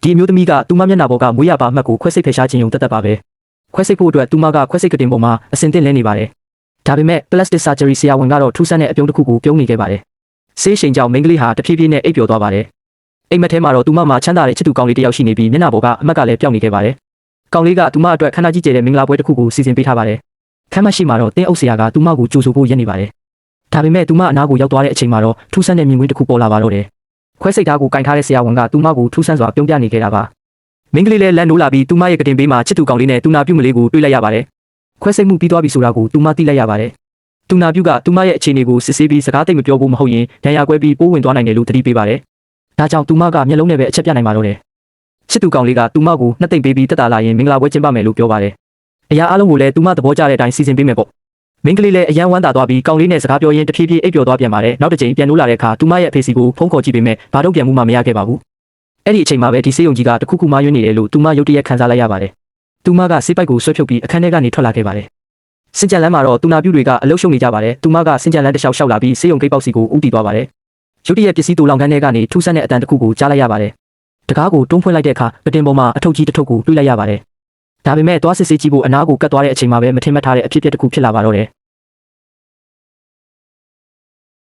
ဒီမျိုးသမီးကသူမမျက်နှာပေါ်ကမွေးရပါအမှတ်ကိုခွဲစိတ်ဖယ်ရှားခြင်းုံတက်ပါပဲခွဲစိတ်ဖို့အတွက်သူမကခွဲစိတ်ကတင်ပေါ်မှာအစင်သင့်လဲနေပါတယ်ဒါပေမဲ့ plastic surgery ဆရာဝန်ကတော့ထူးဆန်းတဲ့အပြုံးတစ်ခုကိုပြုံးနေခဲ့ပါတယ်ဆေးရှိန်ကြောင့်မိန်းကလေးဟာတဖြည်းဖြည်းနဲ့အိပ်ပျော်သွားပါတယ်အိမ်မက်ထဲမှာတော့သူမမှာချမ်းသာတဲ့ချစ်သူကောင်လေးတစ်ယောက်ရှိနေပြီးမျက်နှာပေါ်ကအမှတ်ကလည်းပျောက်နေခဲ့ပါတယ်ကောင်လေးကသူမအတွက်ခန္ဓာကြီးကျယ်တဲ့မင်္ဂလာပွဲတစ်ခုကိုစီစဉ်ပေးထားပါတယ်ခမ်းမရှိမှာတော့တင်းအုပ်ဆရာကသူမကိုကြိုဆိုဖို့ရက်နေပါတယ်ဒါပေမဲ့သူမအနားကိုရောက်သွားတဲ့အချိန်မှာတော့ထူးဆန်းတဲ့မြင်ကွင်းတစ်ခုပေါ်လာပါတော့တယ်ခွဲစိတ်သားကိုကင်ထားတဲ့ဆရာဝန်ကသူမကိုထူးဆန်းစွာပြုံးပြနေခဲ့တာပါမင်္ဂလေးလည်းလမ်းနိုးလာပြီးသူမရဲ့ကတင်ပေးမှာချစ်သူကောင်လေးနဲ့တူနာပြုတ်မလေးကိုတွေ့လိုက်ရပါတယ်ခွဲစိတ်မှုပြီးသွားပြီဆိုတာကိုသူမသိလိုက်ရပါတယ်တူနာပြုတ်ကသူမရဲ့အခြေအနေကိုစစ်ဆေးပြီးစကားသိမပြောဖို့မဟုတ်ရင်ဒဏ်ရာကွဲပြီးပိုးဝင်သွားနိုင်တယ်လို့သတိပေးပါတယ်ဒါကြောင့်သူမကမျက်လုံးနဲ့ပဲအချက်ပြနိုင်ပါတော့တယ်ချစ်သူကောင်လေးကသူမကိုနှစ်သိမ့်ပေးပြီးတက်တာလာရင်မင်္ဂလာပွဲကျင်းပမယ်လို့ပြောပါတယ်အရာအလုံးကိုလည်းသူမသဘောကျတဲ့အတိုင်းစီစဉ်ပေးမယ်ပေါ့မင်္ဂလေးလည်းအယံဝမ်းသာသွားပြီးကောင်လေးနဲ့စကားပြောရင်းတဖြည်းဖြည်းအိပ်ပျော်သွားပြန်ပါတယ်နောက်တစ်ချိန်ပြန်လို့လာတဲ့အခါသူမရဲ့အဖေစီကိုဖုန်းခေါ်ကြည့်ပေမဲ့ဘာတော့ပြန်မှုမှမရခဲ့ပါဘူးအဲ့ဒီအချိန်မှာပဲဒီဆေးရုံကြီးကတခုခုမှယွင်းနေတယ်လို့သူမရုတ်တရက်ခံစားလိုက်ရပါတယ်သူမကဆေးပိုက်ကိုဆွဲဖြုတ်ပြီးအခန်းထဲကနေထွက်လာခဲ့ပါတယ်စင်ကြံလန်းမှာတော့တူနာပြူတွေကအလုရှုံနေကြပါတယ်သူမကစင်ကြံလန်းတစ်လျှောက်လျှောက်လာပြီးဆေးရုံဂိတ်ပေါက်စီကိုဦးတည်သွားပါတယ်ရုတ်တရက်ပစ္စည်းတူလောင်ခန်းထဲကနေထူးဆန်းတဲ့အတန်တစ်ခုကိုကြားလိုက်ရပါတယ်တကားကိုတွန်းဖွင့်လိုက်တဲ့အခါပတင်ပေါ်မှာအထုပ်ကြီးတစ်ထုပ်ကိုတွေ့လိုက်ရပါတယ်ဒါပေမဲ့သွားစစ်ဆေးကြည့်ဖို့အနားကိုကတ်သွားတဲ့အချိန်မှာပဲမထင်မှတ်ထားတဲ့အဖြစ်အပျက်တစ်ခုဖြစ်လာပါတော့တယ်